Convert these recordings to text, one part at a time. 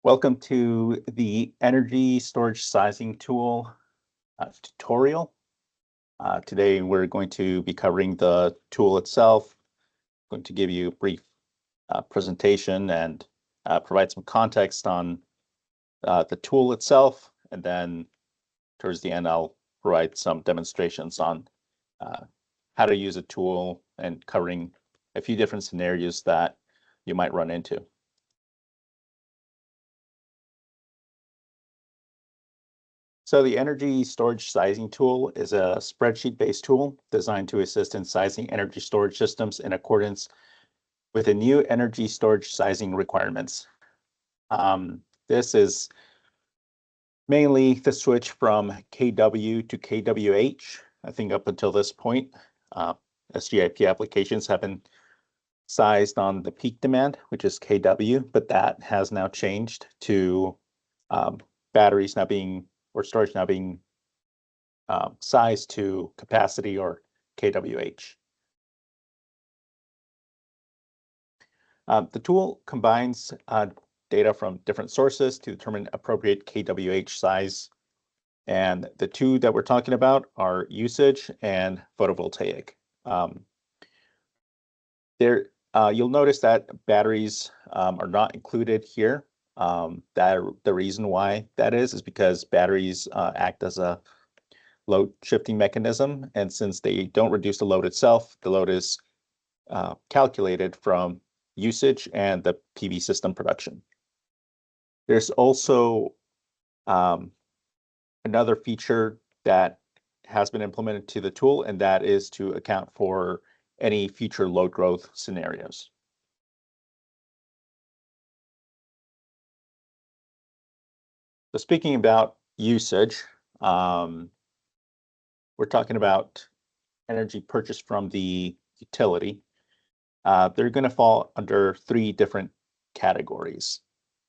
Welcome to the energy storage sizing tool tutorial. Today we're going to be covering the tool itself. I'm going to give you a brief presentation and provide some context on the tool itself, and then towards the end I'll provide some demonstrations on how to use a tool and covering a few different scenarios that you might run into. So the energy storage sizing tool is a spreadsheet-based tool designed to assist in sizing energy storage systems in accordance with the new energy storage sizing requirements. This is mainly the switch from kW to kWh. I think up until this point, SGIP applications have been sized on the peak demand, which is kW, but that has now changed to batteries now being or storage now being sized to capacity or kWh. The tool combines data from different sources to determine appropriate kWh size. And the two that we're talking about are usage and photovoltaic. You'll notice that batteries are not included here. The reason why that is because batteries act as a load shifting mechanism, and since they don't reduce the load itself, the load is calculated from usage and the PV system production. There's also another feature that has been implemented to the tool, and that is to account for any future load growth scenarios. So speaking about usage, we're talking about energy purchased from the utility. They're going to fall under three different categories.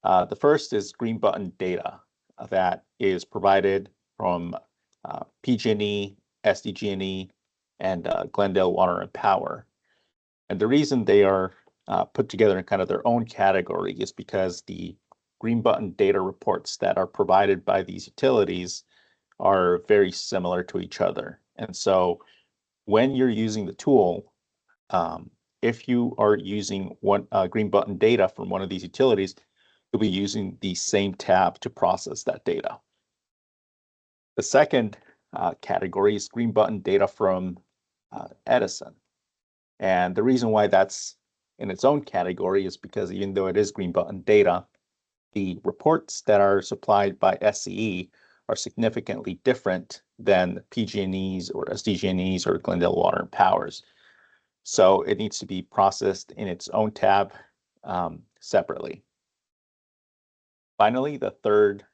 The first is green button data that is provided from PG&E, SDG&E, and Glendale Water and Power. And the reason they are put together in kind of their own category is because the green button data reports that are provided by these utilities are very similar to each other. And so when you're using the tool, if you are using one green button data from one of these utilities, you'll be using the same tab to process that data. The second category is green button data from Edison. And the reason why that's in its own category is because even though it is green button data, the reports that are supplied by SCE are significantly different than PG&E's or SDG&E's or Glendale Water and Power's. So it needs to be processed in its own tab separately. Finally, the third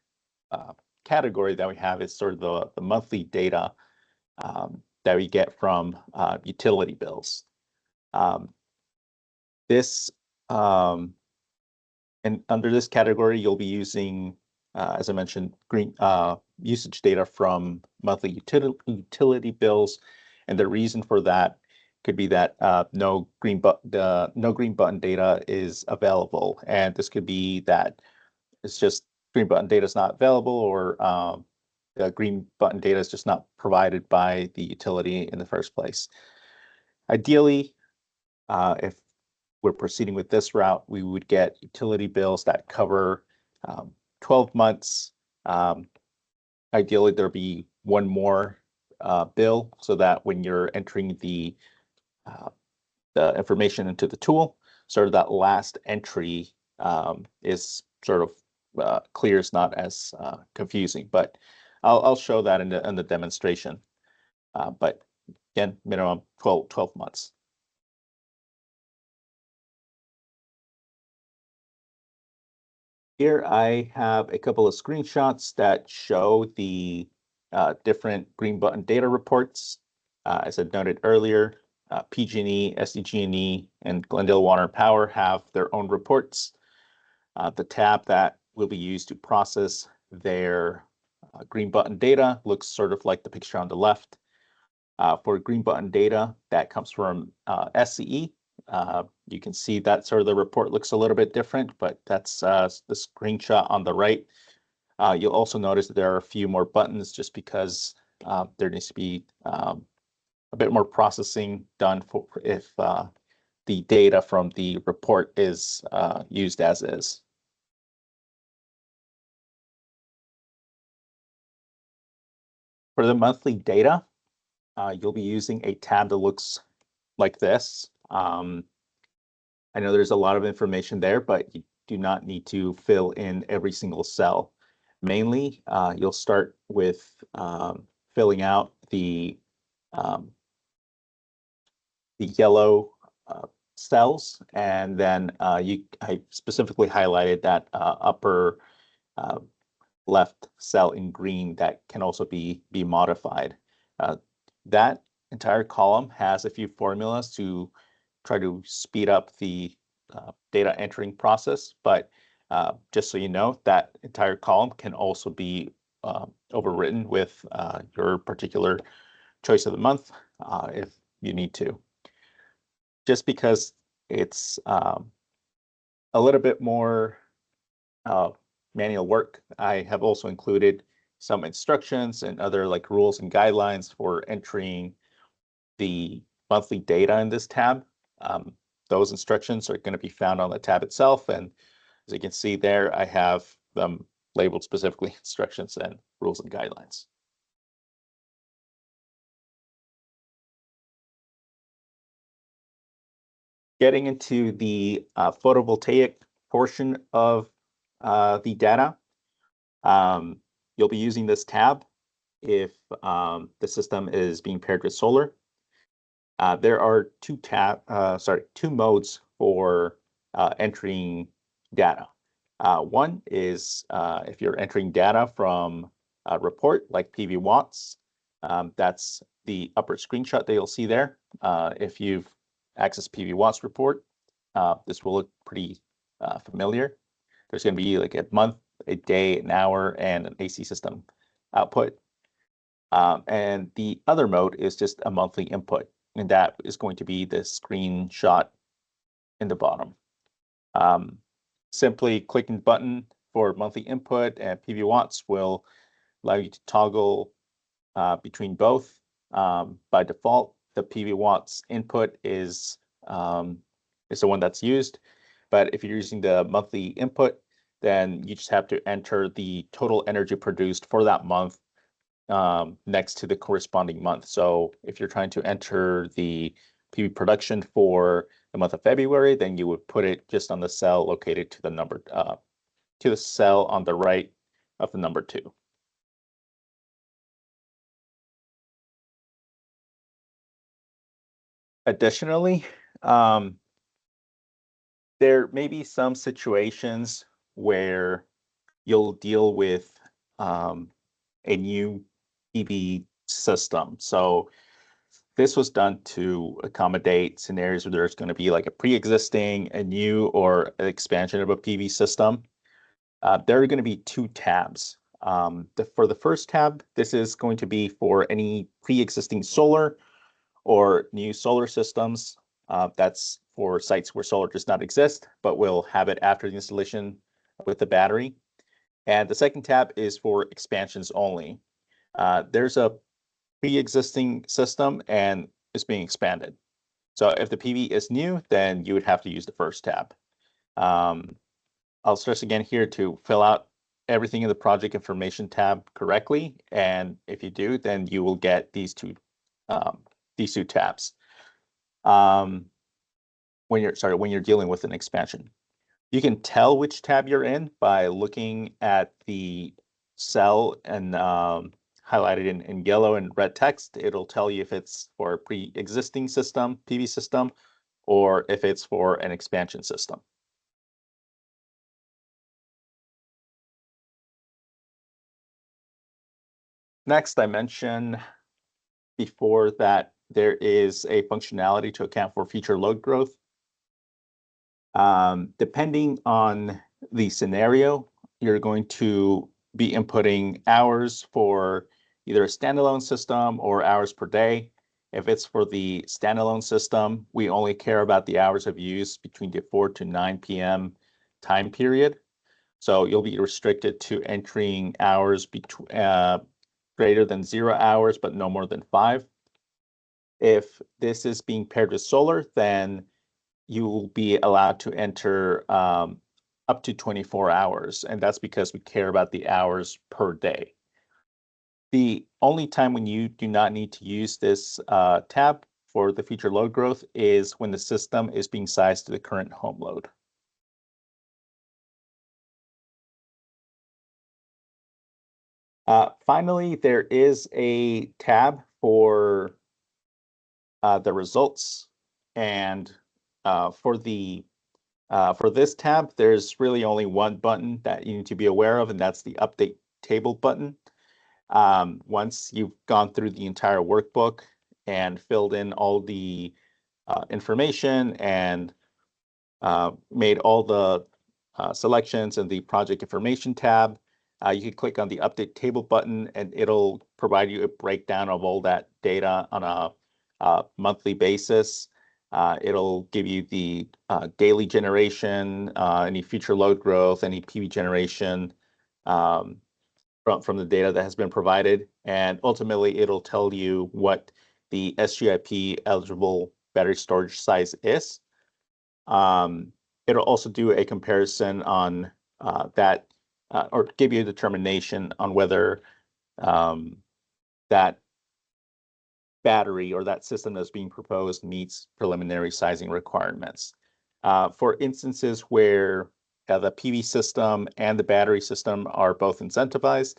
category that we have is sort of the monthly data that we get from utility bills. And under this category, you'll be using, as I mentioned, usage data from monthly utility bills. And the reason for that could be that no green button data is available. And this could be that it's just green button data is not available, or the green button data is just not provided by the utility in the first place. Ideally, if we're proceeding with this route, we would get utility bills that cover 12 months. Ideally, there'll be one more bill so that when you're entering the information into the tool, sort of that last entry is sort of clear, it's not as confusing. But I'll show that in the demonstration. But again, minimum 12 months. Here I have a couple of screenshots that show the different green button data reports. As I noted earlier, PG&E, SDG&E, and Glendale Water and Power have their own reports. The tab that will be used to process their green button data looks sort of like the picture on the left. For green button data that comes from SCE, You can see that sort of the report looks a little bit different, but that's the screenshot on the right. You'll also notice that there are a few more buttons just because there needs to be a bit more processing done for if the data from the report is used as is. For the monthly data, you'll be using a tab that looks like this. I know there's a lot of information there, but you do not need to fill in every single cell. Mainly, you'll start with filling out the yellow cells, and then I specifically highlighted that upper left cell in green that can also be modified. That entire column has a few formulas to try to speed up the data entering process, but just so you know, that entire column can also be overwritten with your particular choice of the month if you need to. Just because it's a little bit more manual work, I have also included some instructions and other like rules and guidelines for entering the monthly data in this tab. Those instructions are going to be found on the tab itself, and as you can see there, I have them labeled specifically instructions and rules and guidelines. Getting into the photovoltaic portion of the data, you'll be using this tab if the system is being paired with solar. There are two modes for entering data. One is if you're entering data from a report like PV watts. That's the upper screenshot that you'll see there. If you've accessed PV watts report, this will look pretty familiar. There's going to be like a month, a day, an hour, and an AC system output. And the other mode is just a monthly input, and that is going to be the screenshot in the bottom. Simply clicking the button for monthly input and PV watts will allow you to toggle between both. By default, the PV watts input is the one that's used. But if you're using the monthly input, then you just have to enter the total energy produced for that month next to the corresponding month. So if you're trying to enter the PV production for the month of February, then you would put it just on the cell located to the number to the cell on the right of the number 2. Additionally, there may be some situations where you'll deal with a new PV system. So this was done to accommodate scenarios where there's going to be like a pre-existing, a new, or an expansion of a PV system. There are going to be 2 tabs. For the first tab, this is going to be for any pre-existing solar or new solar systems. That's for sites where solar does not exist, but will have it after the installation with the battery. And the second tab is for expansions only. There's a pre-existing system and it's being expanded. So if the PV is new, then you would have to use the first tab. I'll stress again here to fill out everything in the project information tab correctly. And if you do, then you will get these two tabs when you're dealing with an expansion. You can tell which tab you're in by looking at the cell and highlighted in yellow and red text. It'll tell you if it's for a pre-existing system, PV system, or if it's for an expansion system. Next, I mentioned before that there is a functionality to account for future load growth. Depending on the scenario, you're going to be inputting hours for either a standalone system or hours per day. If it's for the standalone system, we only care about the hours of use between the 4 to 9 p.m. time period. So you'll be restricted to entering hours greater than 0 hours, but no more than 5. If this is being paired with solar, then you will be allowed to enter up to 24 hours, and that's because we care about the hours per day. The only time when you do not need to use this tab for the future load growth is when the system is being sized to the current home load. Finally, there is a tab for the results, and for this tab, there's really only one button that you need to be aware of, and that's the Update Table button. Once you've gone through the entire workbook and filled in all the information and made all the selections in the project information tab, you can click on the Update Table button, and it'll provide you a breakdown of all that data on a monthly basis. It'll give you the daily generation, any future load growth, any PV generation from the data that has been provided. And ultimately, it'll tell you what the SGIP eligible battery storage size is. It'll also do a comparison on that, or give you a determination on whether that battery or that system that's being proposed meets preliminary sizing requirements. For instances where the PV system and the battery system are both incentivized,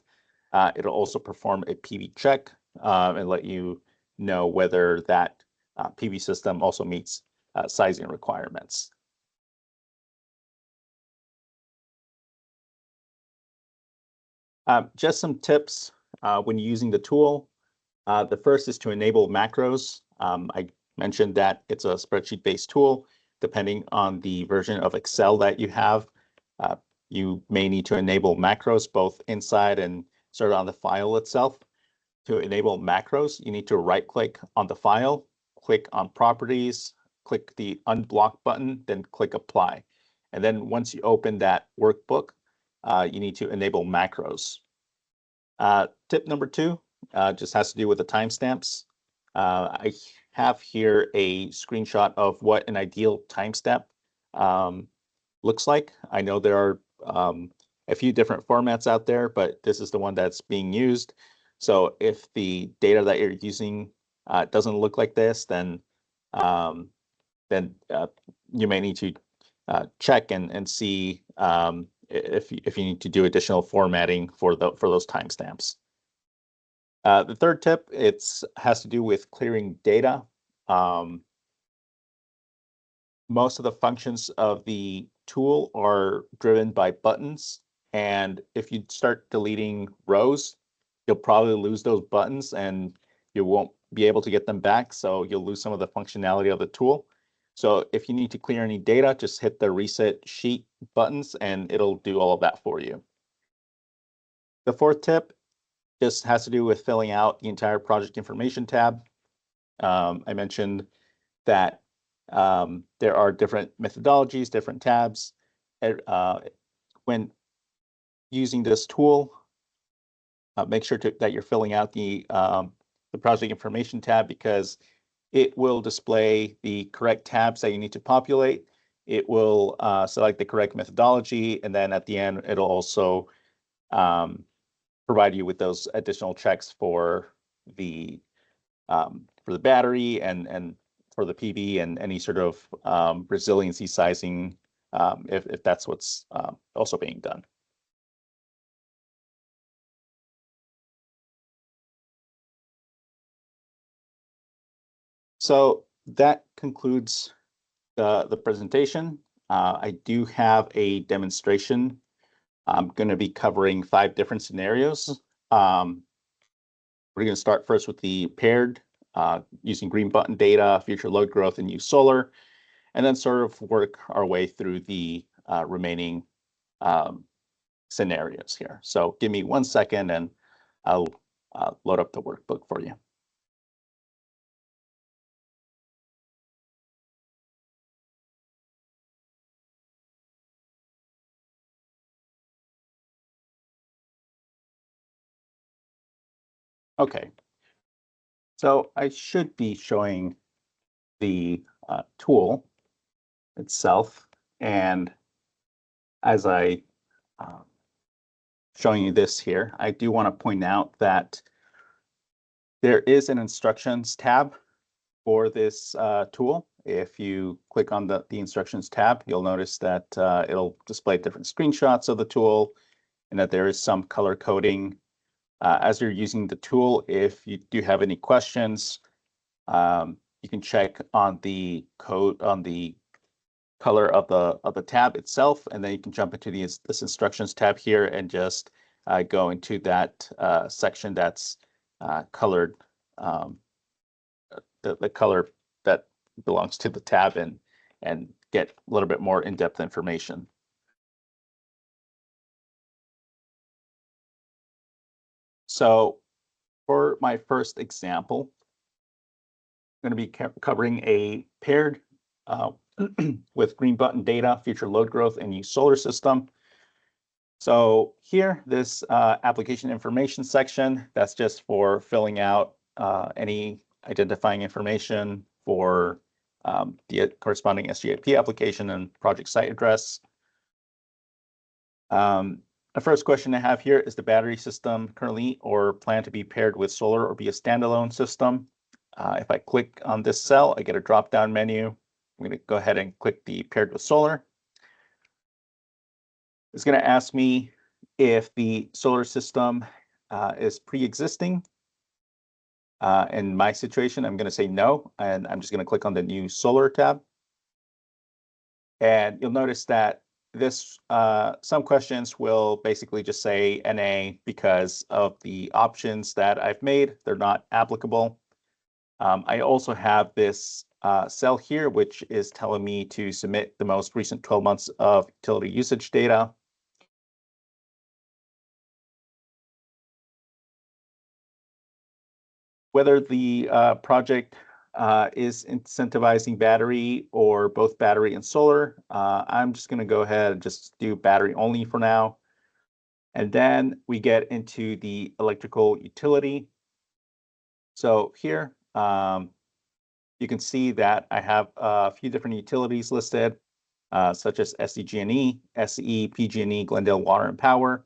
it'll also perform a PV check and let you know whether that PV system also meets sizing requirements. Just some tips when using the tool. The first is to enable macros. I mentioned that it's a spreadsheet-based tool. Depending on the version of Excel that you have, you may need to enable macros both inside and sort of on the file itself. To enable macros, you need to right-click on the file, click on Properties, click the Unblock button, then click Apply. And then once you open that workbook, you need to enable macros. Tip number 2 just has to do with the timestamps. I have here a screenshot of what an ideal timestamp looks like. I know there are a few different formats out there, but this is the one that's being used. So if the data that you're using doesn't look like this, then you may need to check and see if you need to do additional formatting for those timestamps. The third tip has to do with clearing data. Most of the functions of the tool are driven by buttons, and if you start deleting rows, you'll probably lose those buttons and you won't be able to get them back, so you'll lose some of the functionality of the tool. So if you need to clear any data, just hit the Reset Sheet buttons and it'll do all of that for you. The fourth tip just has to do with filling out the entire project information tab. I mentioned that there are different methodologies, different tabs. When using this tool, make sure that you're filling out the project information tab, because it will display the correct tabs that you need to populate. It will select the correct methodology, and then at the end, it'll also provide you with those additional checks for the battery and for the PV and any sort of resiliency sizing, if that's what's also being done. So that concludes the presentation. I do have a demonstration. I'm going to be covering 5 different scenarios. We're going to start first with the paired, using green button data, future load growth, and use solar, and then sort of work our way through the remaining scenarios here. So give me 1 second and I'll load up the workbook for you. Okay, so I should be showing the tool itself, and as I showing you this here, I do want to point out that there is an instructions tab for this tool. If you click on the instructions tab, you'll notice that it'll display different screenshots of the tool and that there is some color coding. As you're using the tool, if you do have any questions, you can check on the code on the color of the tab itself, and then you can jump into this instructions tab here and just go into that section that's colored, the color that belongs to the tab, and get a little bit more in-depth information. So for my first example, I'm going to be covering a paired with green button data, future load growth, and use solar system. So here, this application information section, that's just for filling out any identifying information for the corresponding SGIP application and project site address. The first question I have here is the battery system currently or planned to be paired with solar or be a standalone system. If I click on this cell, I get a drop-down menu. I'm going to go ahead and click the paired with solar. It's going to ask me if the solar system is pre-existing. In my situation, I'm going to say no, and I'm just going to click on the new solar tab. And you'll notice that this some questions will basically just say NA because of the options that I've made. They're not applicable. I also have this cell here, which is telling me to submit the most recent 12 months of utility usage data. Whether the project is incentivizing battery or both battery and solar, I'm just going to go ahead and just do battery only for now. And then we get into the electrical utility. So here, you can see that I have a few different utilities listed, such as SDG&E, SE, PG&E, Glendale Water and Power.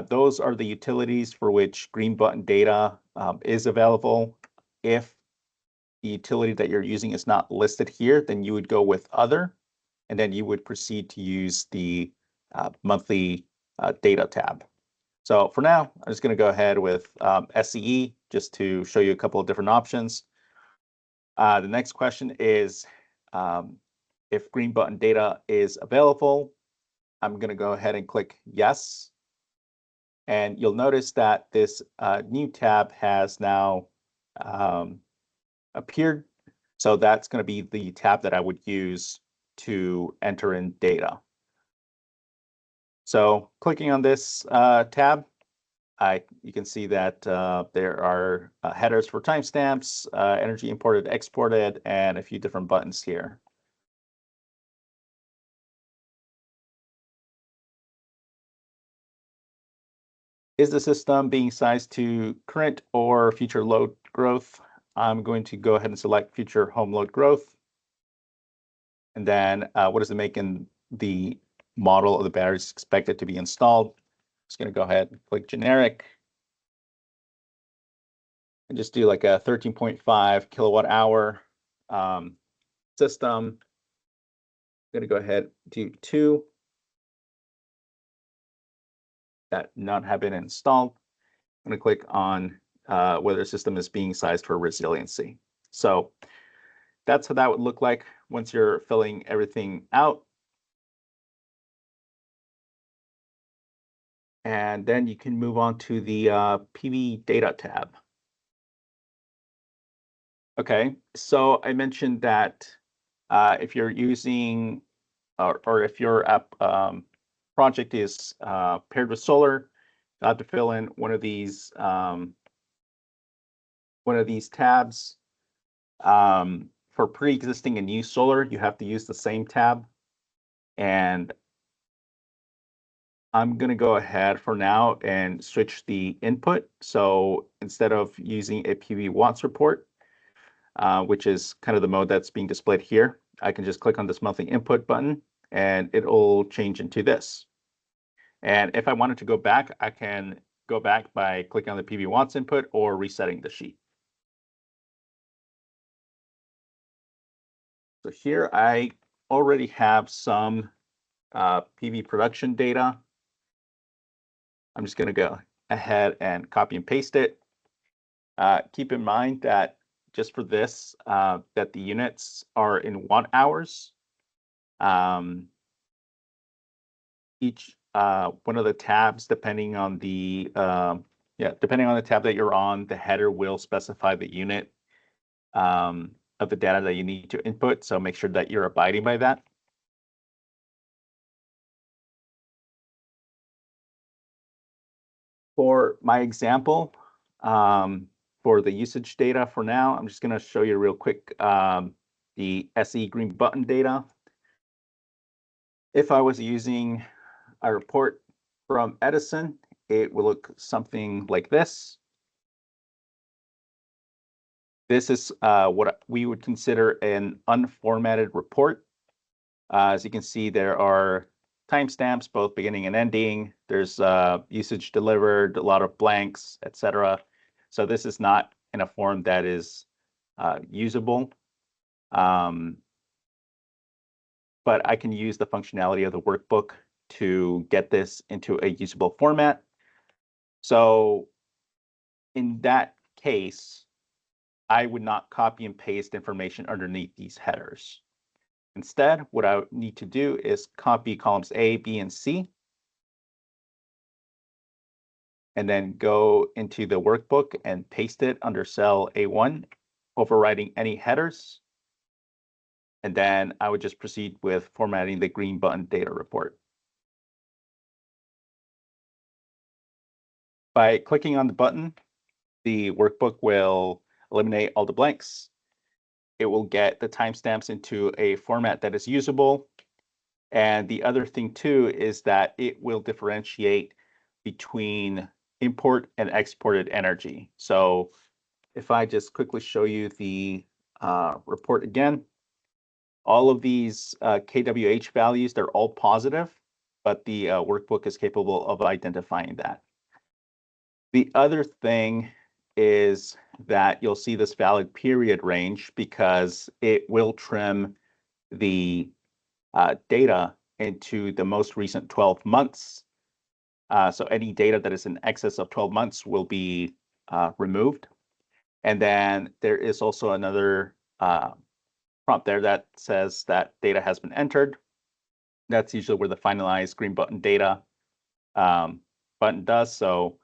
Those are the utilities for which green button data is available. If the utility that you're using is not listed here, then you would go with other, and then you would proceed to use the monthly data tab. So for now, I'm just going to go ahead with SCE just to show you a couple of different options. The next question is if green button data is available. I'm going to go ahead and click yes. And you'll notice that this new tab has now appeared. So that's going to be the tab that I would use to enter in data. So clicking on this tab, you can see that there are headers for timestamps, energy imported, exported, and a few different buttons here. Is the system being sized to current or future load growth? I'm going to go ahead and select future home load growth. And then what does it make in the model of the batteries expected to be installed? Just going to go ahead and click generic. And just do like a 13.5 kilowatt hour system. I'm going to go ahead and do 2. That not have been installed. I'm going to click on whether the system is being sized for resiliency. So that's how that would look like once you're filling everything out. And then you can move on to the PV data tab. Okay, so I mentioned that if you're using or if your app project is paired with solar, you have to fill in one of these tabs. For pre-existing and new solar, you have to use the same tab. And I'm going to go ahead for now and switch the input. So instead of using a PV watts report, which is kind of the mode that's being displayed here, I can just click on this monthly input button and it'll change into this. And if I wanted to go back, I can go back by clicking on the PV watts input or resetting the sheet. So here I already have some PV production data. I'm just going to go ahead and copy and paste it. Keep in mind that just for this, that the units are in watt hours. Each one of the tabs, depending on the depending on the tab that you're on, the header will specify the unit of the data that you need to input. So make sure that you're abiding by that. For my example, for the usage data for now, I'm just going to show you real quick the SE green button data. If I was using a report from Edison, it will look something like this. This is what we would consider an unformatted report. As you can see, there are timestamps, both beginning and ending. There's usage delivered, a lot of blanks, etc. So this is not in a form that is usable. But I can use the functionality of the workbook to get this into a usable format. So in that case, I would not copy and paste information underneath these headers. Instead, what I need to do is copy columns A, B, and C, and then go into the workbook and paste it under cell A1, overriding any headers. And then I would just proceed with formatting the green button data report. By clicking on the button, the workbook will eliminate all the blanks. It will get the timestamps into a format that is usable. And the other thing too is that it will differentiate between import and exported energy. So if I just quickly show you the report again, all of these kWh values, they're all positive, but the workbook is capable of identifying that. The other thing is that you'll see this valid period range because it will trim the data into the most recent 12 months. So any data that is in excess of 12 months will be removed. And then there is also another prompt there that says that data has been entered. That's usually where the finalize green button data button does. So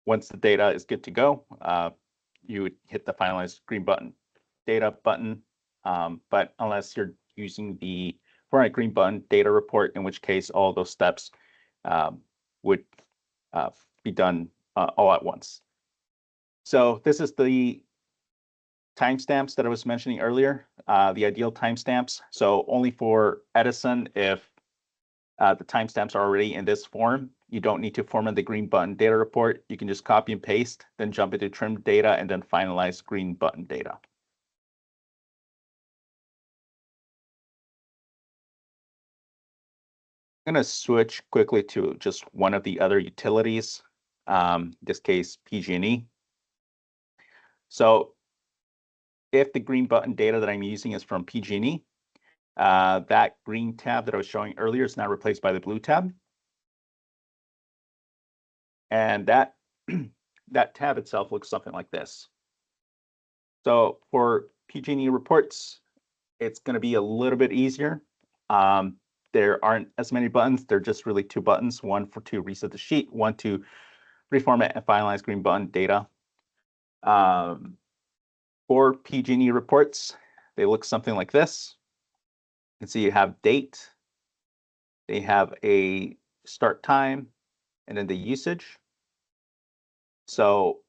once the data is good to go, you would hit the finalize green button data button. But unless you're using the format green button data report, in which case all those steps would be done all at once. So this is the timestamps that I was mentioning earlier, the ideal timestamps. So only for Edison, if the timestamps are already in this form, you don't need to format the green button data report. You can just copy and paste, then jump into trimmed data and then finalize green button data. I'm going to switch quickly to just one of the other utilities, in this case, PG&E. So if the green button data that I'm using is from PG&E, that green tab that I was showing earlier is now replaced by the blue tab. And that, that tab itself looks something like this. So for PG&E reports, it's going to be a little bit easier. There aren't as many buttons. They're just really two buttons, one to reset the sheet, one to reformat and finalize green button data. For PG&E reports, they look something like this. You can see you have date, they have a start time, and then the usage. So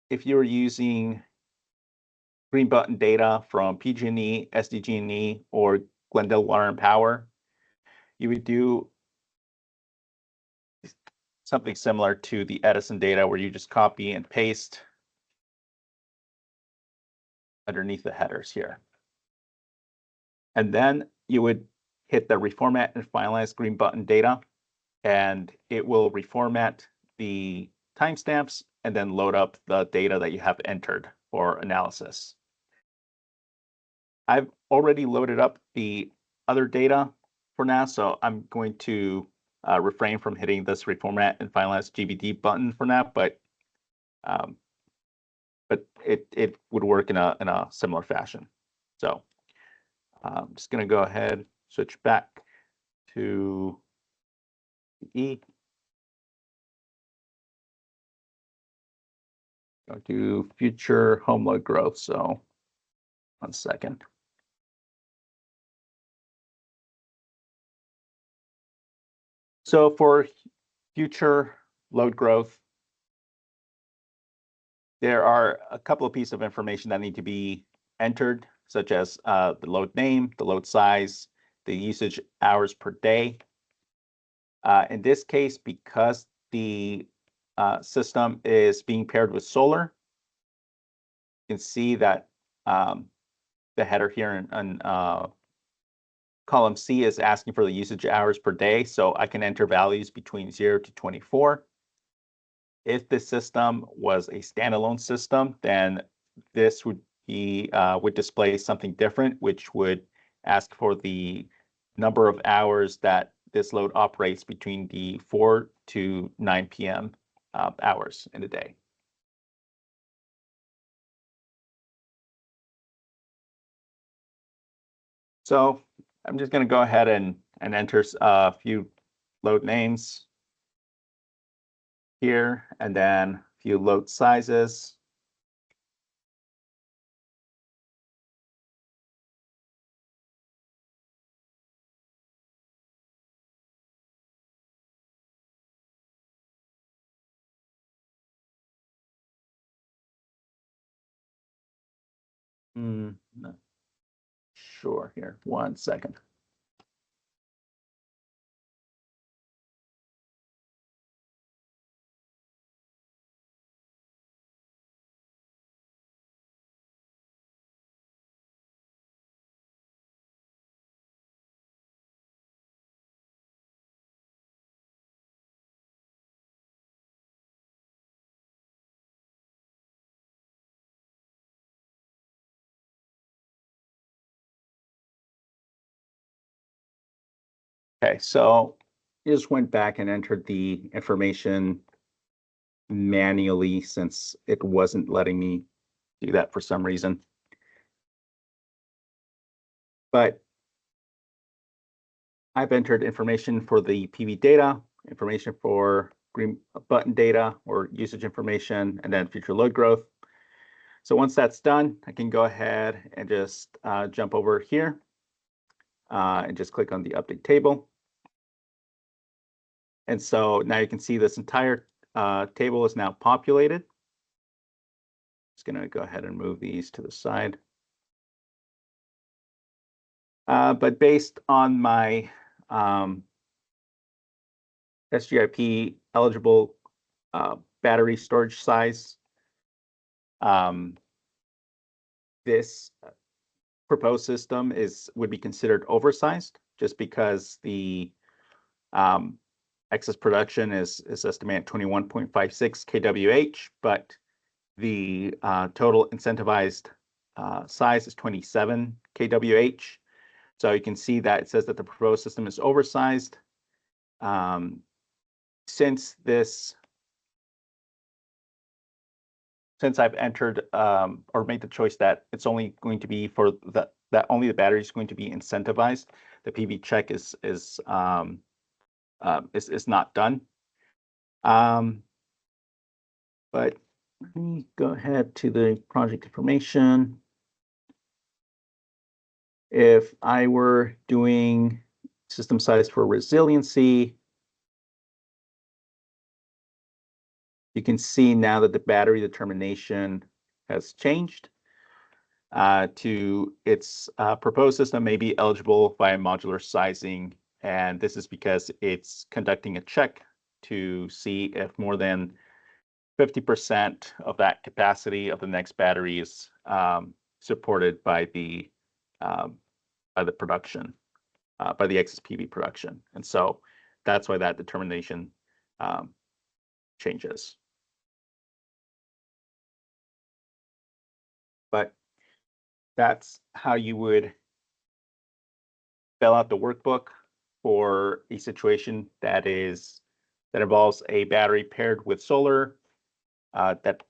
if you're using green button data from PG&E, SDG&E, or Glendale Water and Power, you would do something similar to the Edison data where you just copy and paste underneath the headers here. And then you would hit the reformat and finalize green button data, and it will reformat the timestamps and then load up the data that you have entered for analysis. I've already loaded up the other data for now, so I'm going to refrain from hitting this reformat and finalize GBD button for now, but it would work in a similar fashion. So I'm just going to go ahead, switch back to E. Go to future home load growth. So 1 second. So for future load growth, there are a couple of pieces of information that need to be entered, such as the load name, the load size, the usage hours per day. In this case, because the system is being paired with solar, you can see that the header here in column C is asking for the usage hours per day. So I can enter values between 0 to 24. If the system was a standalone system, then this would be would display something different, which would ask for the number of hours that this load operates between the 4 to 9 p.m. Hours in a day. So I'm just going to go ahead and enter a few load names here, and then a few load sizes. Not sure here. 1 second. Okay, so I just went back and entered the information manually since it wasn't letting me do that for some reason. But I've entered information for the PV data, information for green button data or usage information, and then future load growth. So once that's done, I can go ahead and just jump over here and just click on the update table. And so now you can see this entire table is now populated. Just going to go ahead and move these to the side. But based on my SGIP eligible battery storage size, this proposed system would be considered oversized just because the excess production is estimated at 21.56 kWh, but the total incentivized size is 27 kWh. So you can see that it says that the proposed system is oversized. Since I've entered or made the choice that it's only going to be for that only the battery is going to be incentivized, the PV check is not done. But let me go ahead to the project information. If I were doing system size for resiliency, you can see now that the battery determination has changed to its proposed system may be eligible via modular sizing And this is because it's conducting a check to see if more than 50% of that capacity of the next battery is supported by the production, by the excess PV production. And so that's why that determination changes. But that's how you would fill out the workbook for a situation that involves a battery paired with solar that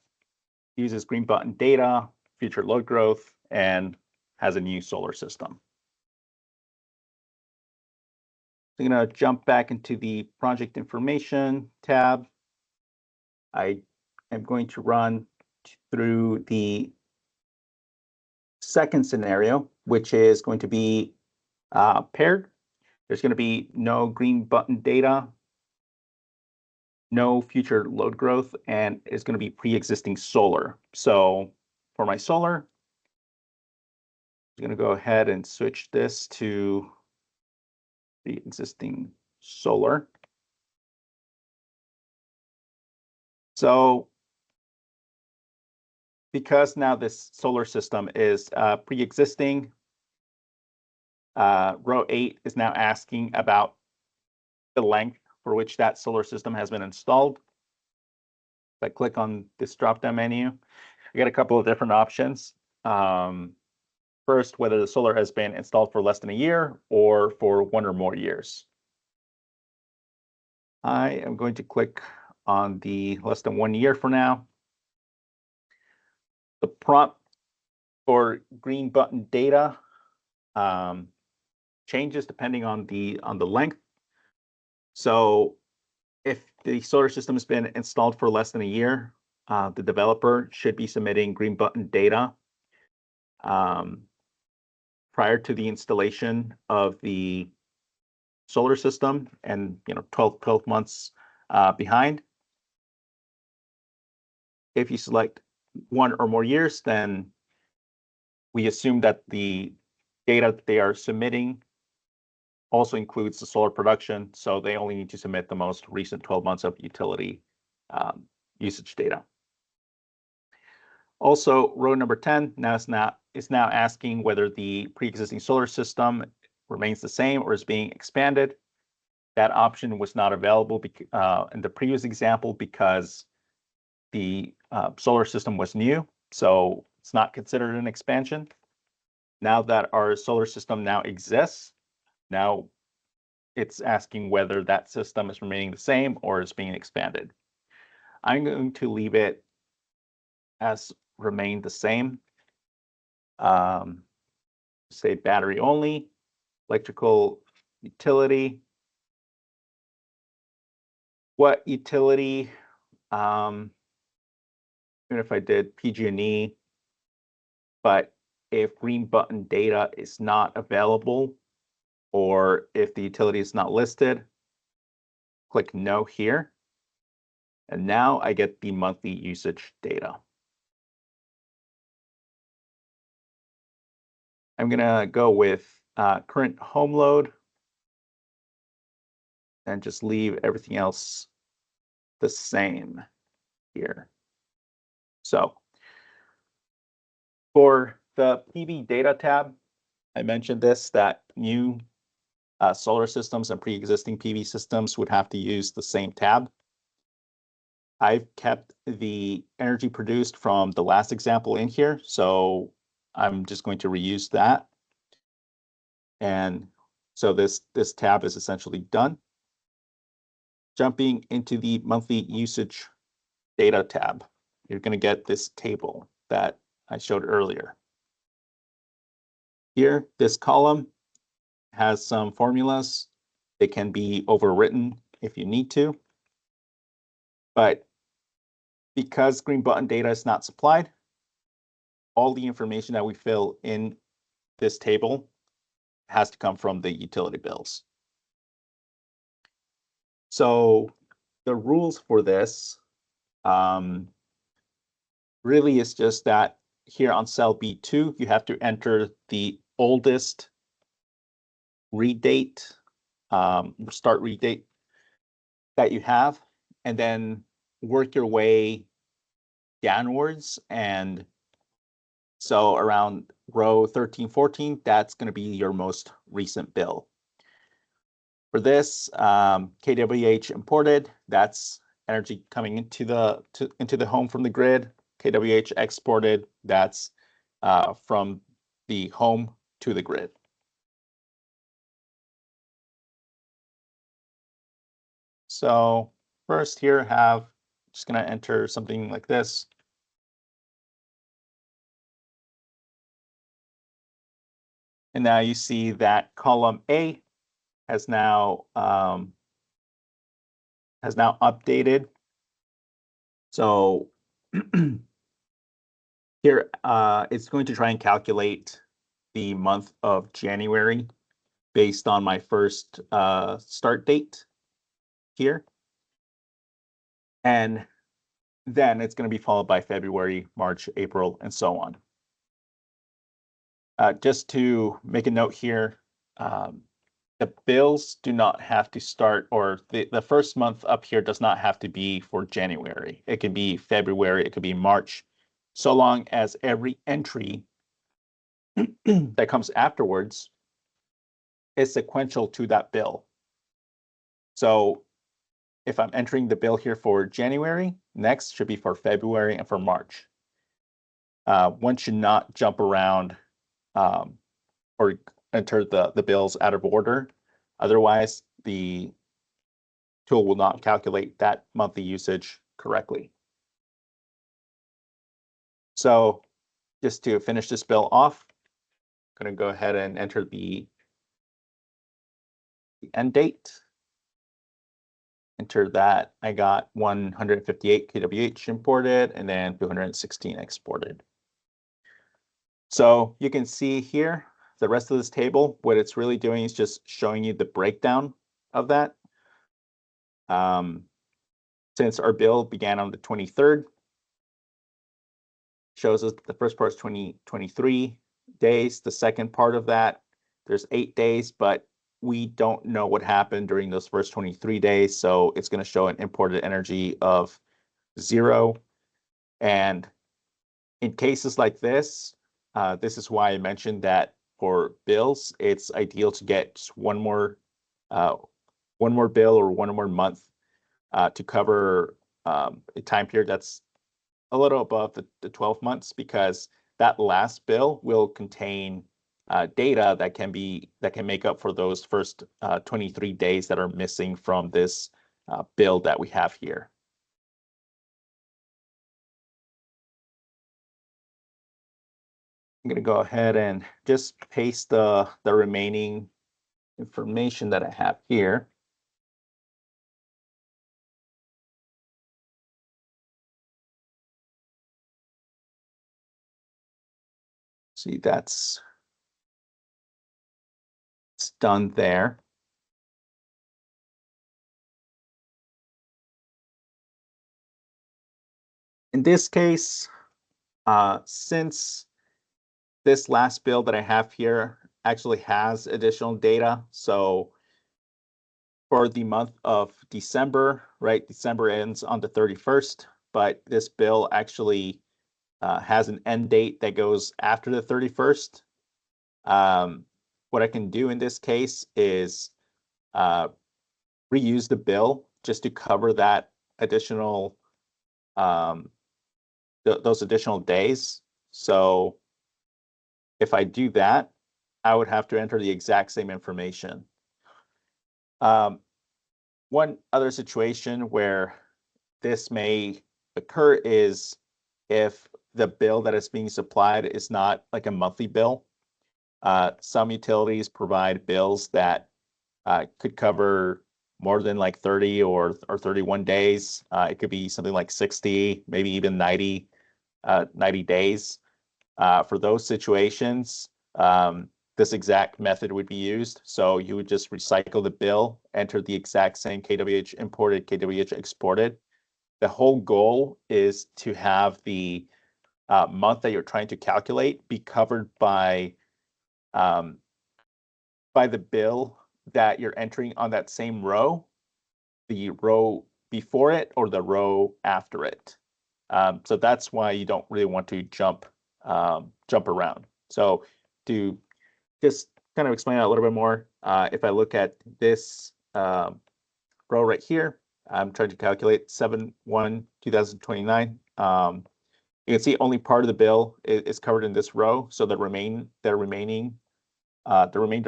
uses green button data, future load growth, and has a new solar system. I'm going to jump back into the project information tab. I am going to run through the second scenario, which is going to be paired. There's going to be no green button data, no future load growth, and it's going to be pre-existing solar. So for my solar, I'm going to go ahead and switch this to the existing solar. So because now this solar system is pre-existing, row 8 is now asking about the length for which that solar system has been installed. If I click on this drop-down menu, I get a couple of different options. First, whether the solar has been installed for less than a year or for 1 or more years. I am going to click on the less than 1 year for now. The prompt for green button data changes depending on the length. So if the solar system has been installed for less than a year, the developer should be submitting green button data prior to the installation of the solar system, and 12 months behind. If you select 1 or more years, then we assume that the data that they are submitting also includes the solar production, so they only need to submit the most recent 12 months of utility usage data. Also, row number 10 is now asking whether the pre-existing solar system remains the same or is being expanded. That option was not available in the previous example because the solar system was new, so it's not considered an expansion. Now that our solar system now exists, now it's asking whether that system is remaining the same or is being expanded. I'm going to leave it as remain the same. Say battery only, electrical utility. What utility? Even if I did PG&E, but if green button data is not available, or if the utility is not listed, click no here. And now I get the monthly usage data. I'm gonna go with current home load and just leave everything else the same here. So for the PV data tab, I mentioned this, that new solar systems and pre-existing PV systems would have to use the same tab. I've kept the energy produced from the last example in here, so I'm just going to reuse that. And so this tab is essentially done. Jumping into the monthly usage data tab, you're going to get this table that I showed earlier. Here, this column has some formulas. They can be overwritten if you need to. But because green button data is not supplied, all the information that we fill in this table has to come from the utility bills. So the rules for this really is just that here on cell B2, you have to enter the oldest read date start read date that you have, and then work your way downwards. And so around row 13, 14, that's going to be your most recent bill. For this, kWh imported, that's energy coming into the home from the grid. kWh exported, that's from the home to the grid. So first here just going to enter something like this. And now you see that column A has now updated. So here it's going to try and calculate the month of January based on my first start date here. And then it's going to be followed by February, March, April, and so on. Just to make a note here, the bills do not have to start, or the first month up here does not have to be for January. It could be February, it could be March, so long as every entry that comes afterwards is sequential to that bill. So if I'm entering the bill here for January, next should be for February and for March. One should not jump around or enter the bills out of order. Otherwise, the tool will not calculate that monthly usage correctly. So just to finish this bill off, I'm going to go ahead and enter the end date. Enter that. I got 158 kWh imported and then 216 exported. So you can see here, the rest of this table, what it's really doing is just showing you the breakdown of that. Since our bill began on the 23rd, shows us the first part is 23 days. The second part of that, there's 8 days, but we don't know what happened during those first 23 days. So it's going to show an imported energy of 0. And in cases like this, this is why I mentioned that for bills, it's ideal to get just one more bill or one more month to cover a time period that's a little above the 12 months, because that last bill will contain data that can make up for those first 23 days that are missing from this bill that we have here. I'm going to go ahead and just paste the remaining information that I have here. See, it's done there. In this case, since this last bill that I have here actually has additional data, so for the month of December, right? December ends on the 31st, but this bill actually has an end date that goes after the 31st. What I can do in this case is reuse the bill just to cover that additional those additional days. So if I do that, I would have to enter the exact same information. One other situation where this may occur is if the bill that is being supplied is not like a monthly bill. Some utilities provide bills that could cover more than like 30 or 31 days. It could be something like 60, maybe even 90 days. For those situations, this exact method would be used. So you would just recycle the bill, enter the exact same kWh imported, kWh exported. The whole goal is to have the month that you're trying to calculate be covered by the bill that you're entering on that same row, the row before it or the row after it. So that's why you don't really want to jump around. So to just kind of explain that a little bit more, if I look at this row right here, I'm trying to calculate 7/1/2029. You can see only part of the bill is covered in this row, so the remainder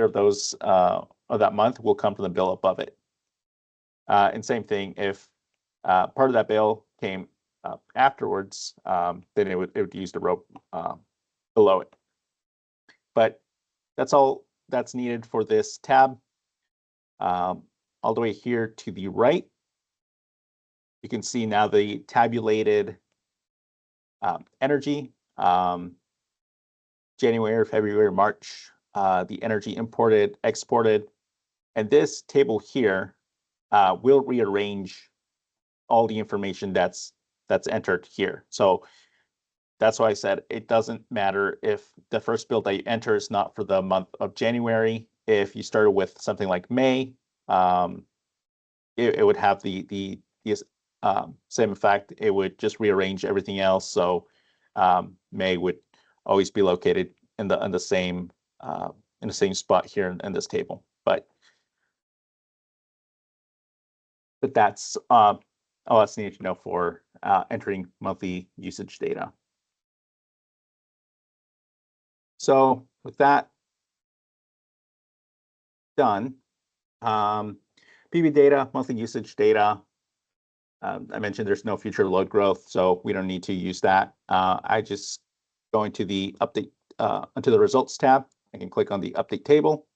of those of that month will come from the bill above it. And same thing, if part of that bill came afterwards, then it would use the row below it. But that's all that's needed for this tab. All the way here to the right, you can see now the tabulated energy, January, February, March, the energy imported, exported, and this table here will rearrange all the information that's entered here. So that's why I said it doesn't matter if the first bill that you enter is not for the month of January. If you started with something like May, it would have the same effect. It would just rearrange everything else. So May would always be located in the same spot here in this table. But that's all that's needed to know for entering monthly usage data. So with that done, PV data, monthly usage data. I mentioned there's no future load growth, so we don't need to use that. I just go into the update, into the results tab. I can click on the update table.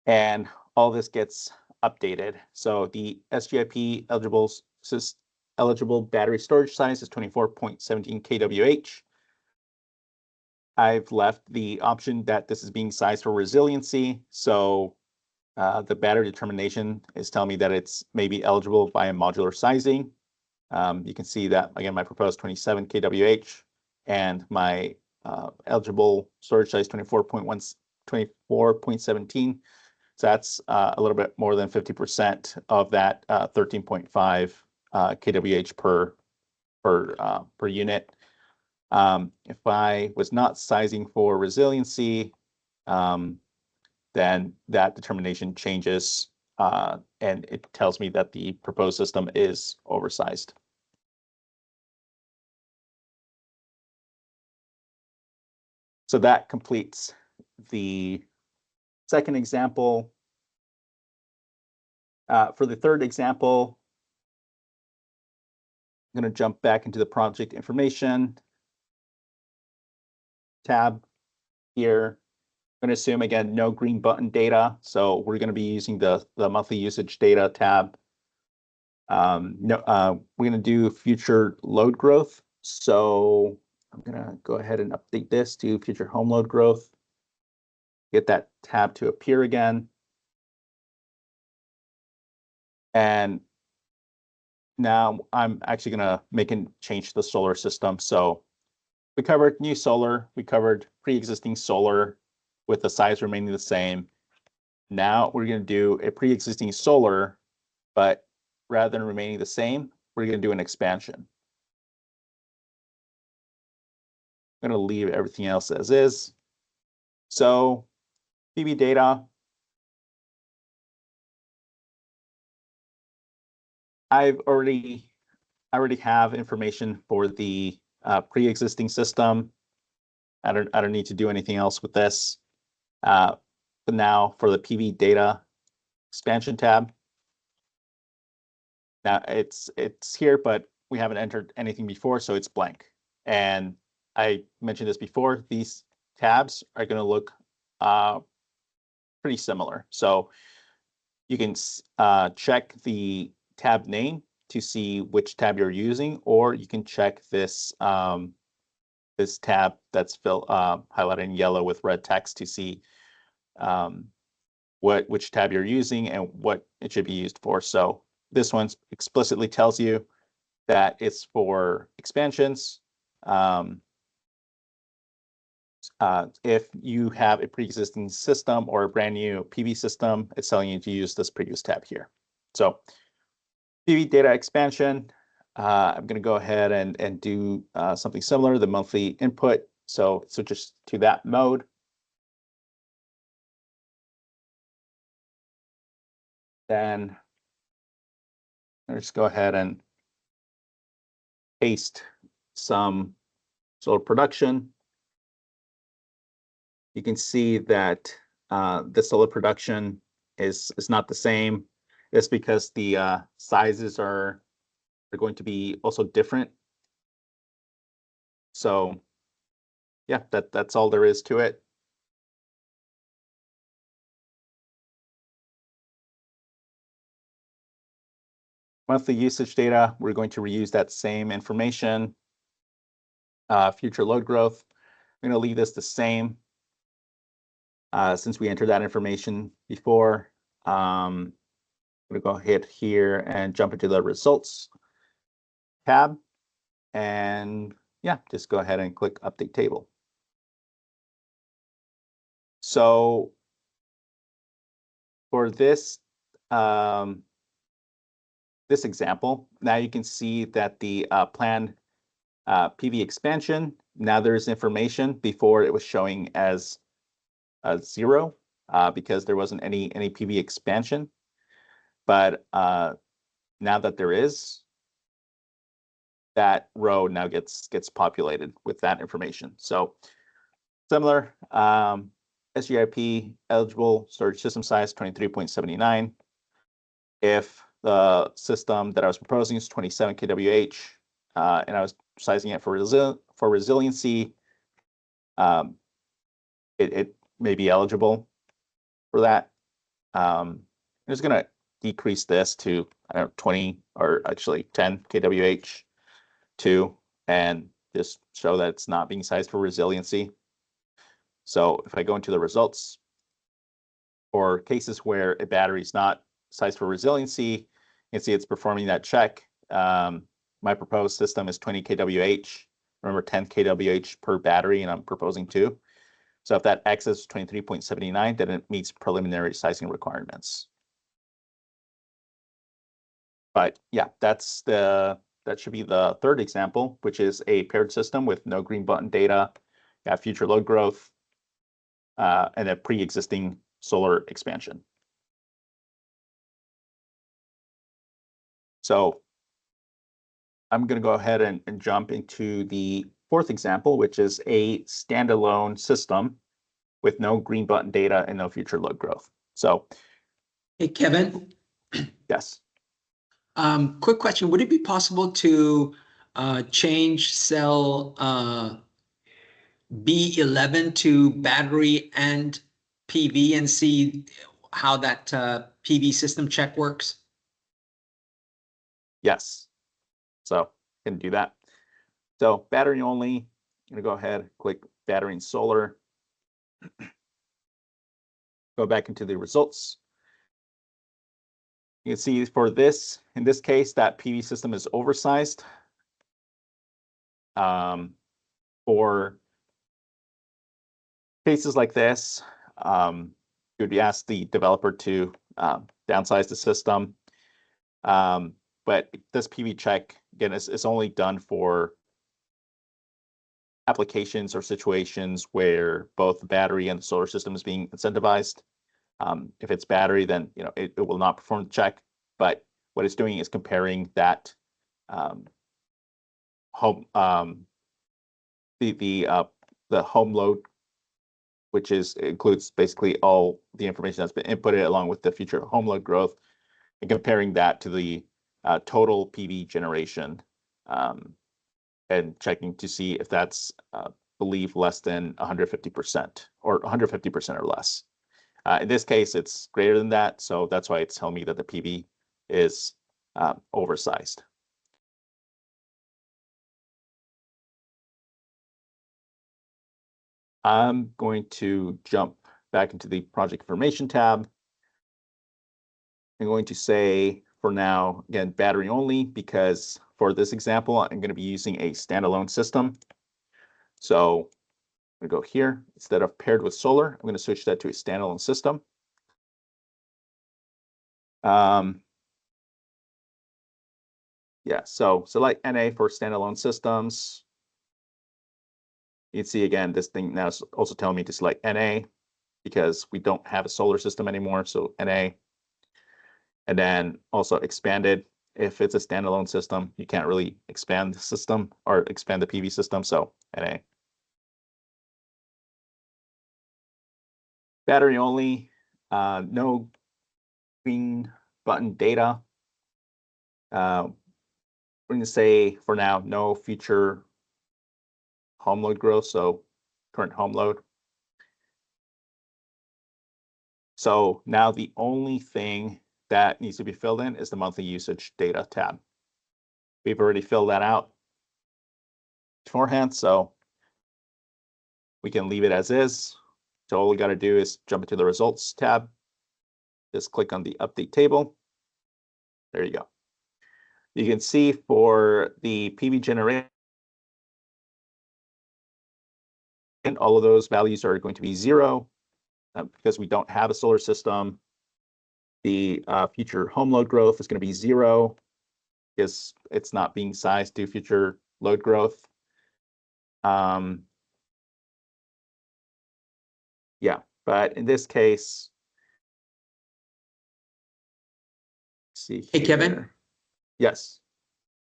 And all this gets updated. So the SGIP eligible battery storage size is 24.17 kWh. I've left the option that this is being sized for resiliency. So the battery determination is telling me that it's maybe eligible via modular sizing. You can see that, again, my proposed 27 kWh and my eligible storage size 24.17. So that's a little bit more than 50% of that 13.5 kWh per unit. If I was not sizing for resiliency, then that determination changes and it tells me that the proposed system is oversized. So that completes the second example. For the third example, I'm going to jump back into the project information tab here. I'm going to assume, again, no green button data. So we're going to be using the monthly usage data tab. We're going to do future load growth. So I'm going to go ahead and update this to future home load growth. Get that tab to appear again. And now I'm actually going to make a change to the solar system. So we covered new solar, we covered pre-existing solar with the size remaining the same. Now we're going to do a pre-existing solar, but rather than remaining the same, we're going to do an expansion. I'm going to leave everything else as is. So PV data. I already have information for the pre-existing system. I don't need to do anything else with this. But now for the PV data expansion tab, now it's here, but we haven't entered anything before, so it's blank. And I mentioned this before, these tabs are going to look pretty similar. So you can check the tab name to see which tab you're using, or you can check this this tab that's highlighted in yellow with red text to see which tab you're using and what it should be used for. So this one explicitly tells you that it's for expansions. If you have a pre-existing system or a brand new PV system, it's telling you to use this previous tab here. So PV data expansion, I'm going to go ahead and do something similar, the monthly input. So it switches to that mode. Then let's go ahead and paste some solar production. You can see that the solar production is not the same. It's because the sizes are going to be also different. So yeah, that's all there is to it. Monthly usage data, we're going to reuse that same information. Future load growth, I'm going to leave this the same since we entered that information before. I'm going to go ahead here and jump into the results tab. And yeah, just go ahead and click update table. So for this this example, now you can see that the planned PV expansion, now there's information. Before it was showing as 0 because there wasn't any PV expansion. But now that there is, that row now gets populated with that information. So similar, SGIP eligible storage system size 23.79. If the system that I was proposing is 27 kWh, and I was sizing it for resiliency, it may be eligible for that. I'm just going to decrease this to, I don't know, 20 or actually 10 kWh too, and just show that it's not being sized for resiliency. So if I go into the results, for cases where a battery is not sized for resiliency, you can see it's performing that check. My proposed system is 20 kWh. Remember, 10 kWh per battery, and I'm proposing 2. So if that X is 23.79, then it meets preliminary sizing requirements. But yeah, that should be the third example, which is a paired system with no green button data, got future load growth, and a pre-existing solar expansion. So I'm going to go ahead and jump into the fourth example, which is a standalone system with no green button data and no future load growth. So, hey, Kevin. Yes. Quick question. Would it be possible to change cell B11 to battery and PV and see how that PV system check works? Yes. So can do that. So battery only, I'm going to go ahead, click battery and solar. Go back into the results. You can see for this, in this case, that PV system is oversized. For cases like this, you would ask the developer to downsize the system. But this PV check, again, is only done for applications or situations where both the battery and the solar system is being incentivized. If it's battery, then it will not perform the check. But what it's doing is comparing that home the home load, which includes basically all the information that's been inputted along with the future home load growth, and comparing that to the total PV generation, and checking to see if that's believed less than 150% or 150% or less. In this case, it's greater than that, so that's why it's telling me that the PV is oversized. I'm going to jump back into the project information tab. I'm going to say, for now, again, battery only, because for this example, I'm going to be using a standalone system. So I'm gonna go here. Instead of paired with solar, I'm gonna switch that to a standalone system. Yeah, so select NA for standalone systems. You can see again, this thing now is also telling me to select NA because we don't have a solar system anymore. So NA, and then also expanded. If it's a standalone system, you can't really expand the system or expand the PV system. So NA. Battery only, no green button data. We're going to say for now, no future home load growth. So current home load. So now the only thing that needs to be filled in is the monthly usage data tab. We've already filled that out beforehand, so we can leave it as is. So all we got to do is jump into the results tab. Just click on the update table. There you go. You can see for the PV generation, all of those values are going to be 0 because we don't have a solar system. The future home load growth is going to be 0 because it's not being sized to future load growth. Yeah, but in this case, see Hey, here. Kevin. Yes.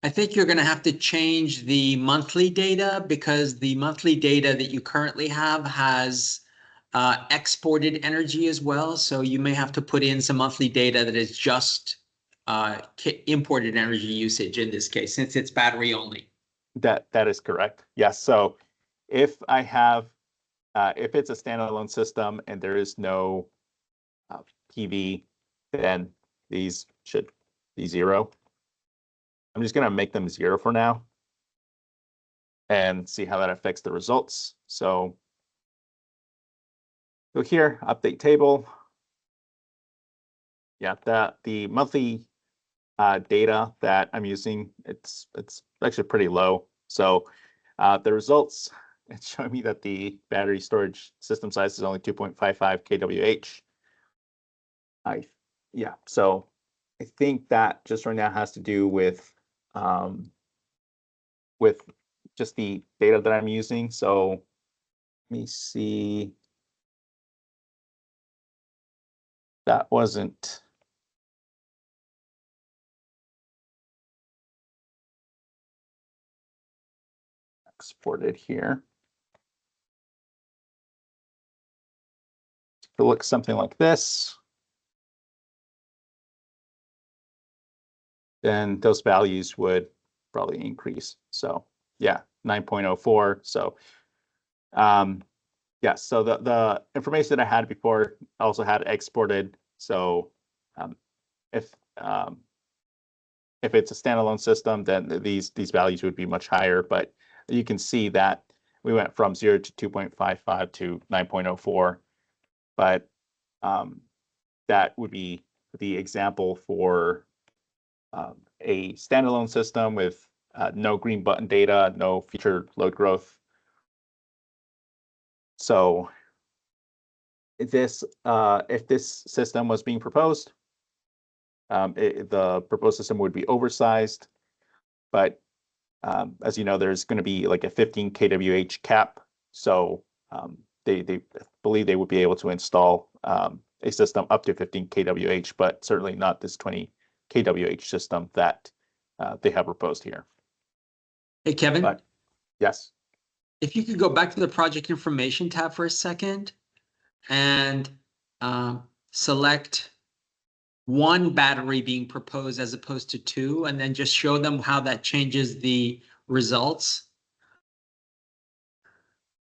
I think you're going to have to change the monthly data because the monthly data that you currently have has exported energy as well. So you may have to put in some monthly data that is just imported energy usage in this case, since it's battery only. That is correct. Yes. So if I have, if it's a standalone system and there is no PV, then these should be 0. I'm just going to make them 0 for now and see how that affects the results. So go here, update table. Yeah, the monthly data that I'm using, it's actually pretty low. So the results, it's showing me that the battery storage system size is only 2.55 kWh. Yeah, so I think that just right now has to do with just the data that I'm using. So let me see. That wasn't exported here. If it looks something like this, then those values would probably increase. So yeah, 9.04. So yeah, so the information that I had before also had exported. So if it's a standalone system, then these values would be much higher. But you can see that we went from 0 to 2.55 to 9.04. But that would be the example for a standalone system with no green button data, no future load growth. So if this system was being proposed, the proposed system would be oversized. But as you know, there's going to be like a 15 kWh cap. So they believe they would be able to install a system up to 15 kWh, but certainly not this 20 kWh system that they have proposed here. Hey, Kevin. But yes. If you could go back to the project information tab for a second and select one battery being proposed as opposed to 2, and then just show them how that changes the results.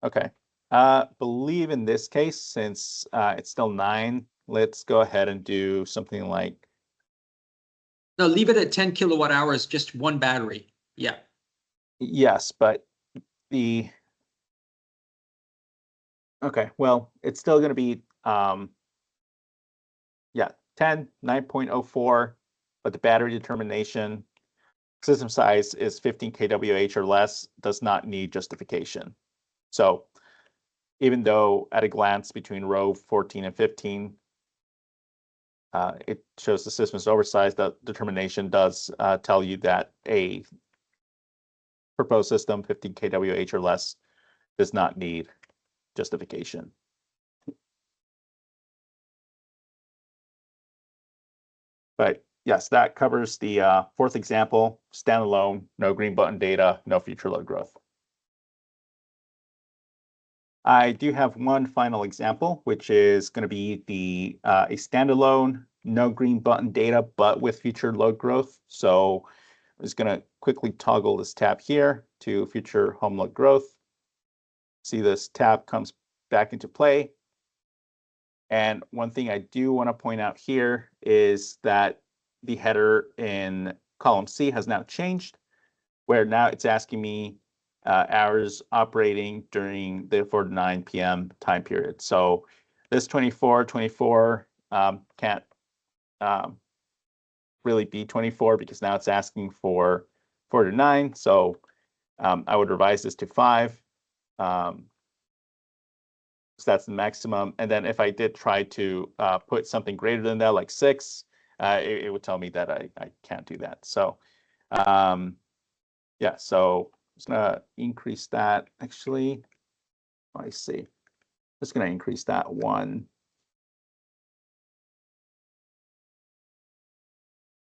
Okay. Believe in this case, since it's still 9, let's go ahead and do something like. No, leave it at 10 kilowatt hours, just one battery. Yeah. Yes, but the. Okay, well, it's still going to be, yeah, 10, 9.04, but the battery determination system size is 15 kWh or less, does not need justification. So even though at a glance between row 14 and 15, it shows the system is oversized, the determination does tell you that a proposed system 15 kWh or less does not need justification. But yes, that covers the fourth example, standalone, no green button data, no future load growth. I do have one final example, which is going to be the a standalone, no green button data, but with future load growth. So I'm just going to quickly toggle this tab here to future home load growth. See this tab comes back into play. And one thing I do want to point out here is that the header in column C has now changed, where now it's asking me hours operating during the 4 to 9 p.m. time period. So this 24 can't really be 24 because now it's asking for 4 to 9. So I would revise this to 5. So that's the maximum. And then if I did try to put something greater than that, like 6, it would tell me that I can't do that. So yeah, so I'm just gonna increase that. Actually, I see. Just gonna increase that 1.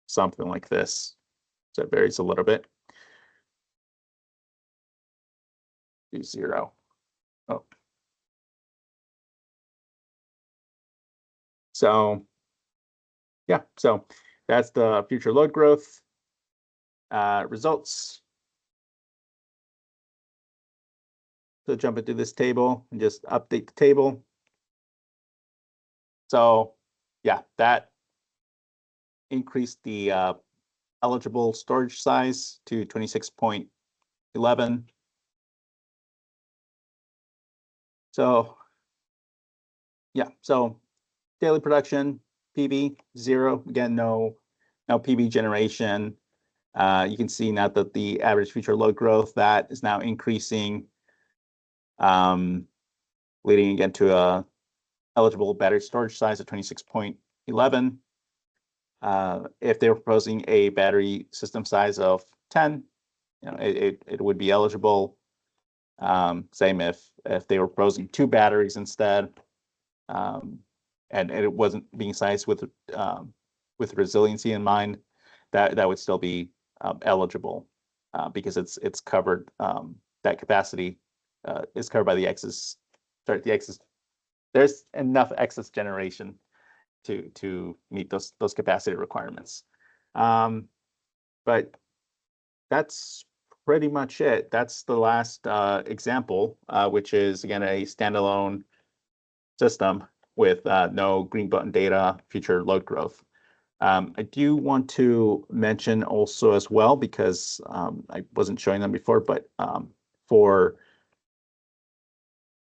Something like this. So it varies a little bit. Do 0. Oh. So yeah, so that's the future load growth results. So jump into this table and just update the table. So yeah, that increased the eligible storage size to 26.11. So yeah, so daily production, PV 0. Again, no PV generation. You can see now that the average future load growth, that is now increasing, leading again to a eligible battery storage size of 26.11. If they were proposing a battery system size of 10, it would be eligible. Same if they were proposing 2 batteries instead, and it wasn't being sized with resiliency in mind, that would still be eligible because it's covered. That capacity is covered by the excess. Sorry, the excess. There's enough excess generation to meet those capacity requirements. But that's pretty much it. That's the last example, which is again a standalone system with no green button data, future load growth. I do want to mention also as well, because I wasn't showing them before, but for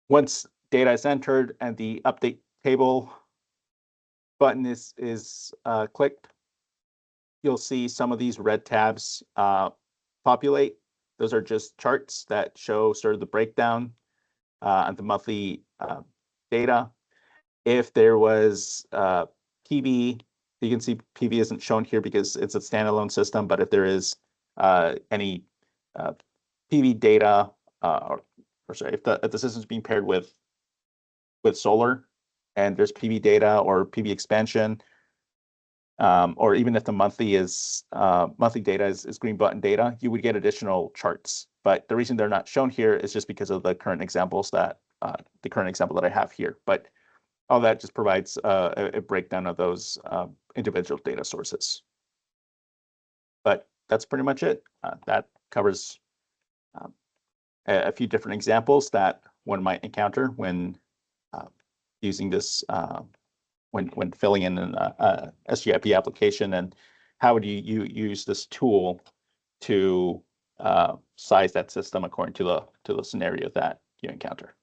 once data is entered and the update table button is clicked, you'll see some of these red tabs populate. Those are just charts that show sort of the breakdown and the monthly data. If there was PV, you can see PV isn't shown here because it's a standalone system, but if there is any PV data, or sorry, if the system is being paired with solar and there's PV data or PV expansion, or even if the monthly data is green button data, you would get additional charts. But the reason they're not shown here is just because of the current examples that the current example that I have here. But all that just provides a breakdown of those individual data sources. But that's pretty much it. That covers a few different examples that one might encounter when using this, when filling in an SGIP application, and how would you use this tool to size that system according to the scenario that you encounter.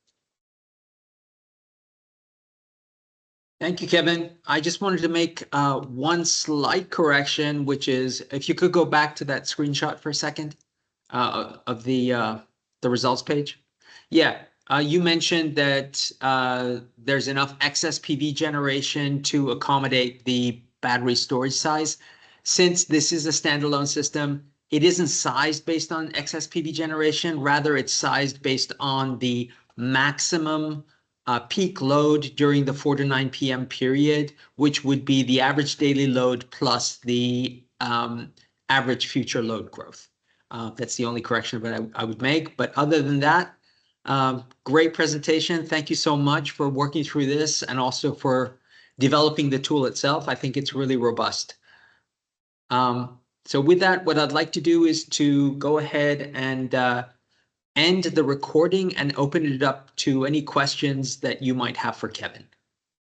Thank you, Kevin. I just wanted to make one slight correction, which is if you could go back to that screenshot for a second of the results page. Yeah, You mentioned that there's enough excess PV generation to accommodate the battery storage size. Since this is a standalone system, it isn't sized based on excess PV generation. Rather, it's sized based on the maximum peak load during the 4 to 9 p.m. period, which would be the average daily load plus the average future load growth. That's the only correction that I would make. But other than that, great presentation. Thank you so much for working through this and also for developing the tool itself. I think it's really robust. So with that, what I'd like to do is to go ahead and end the recording and open it up to any questions that you might have for Kevin.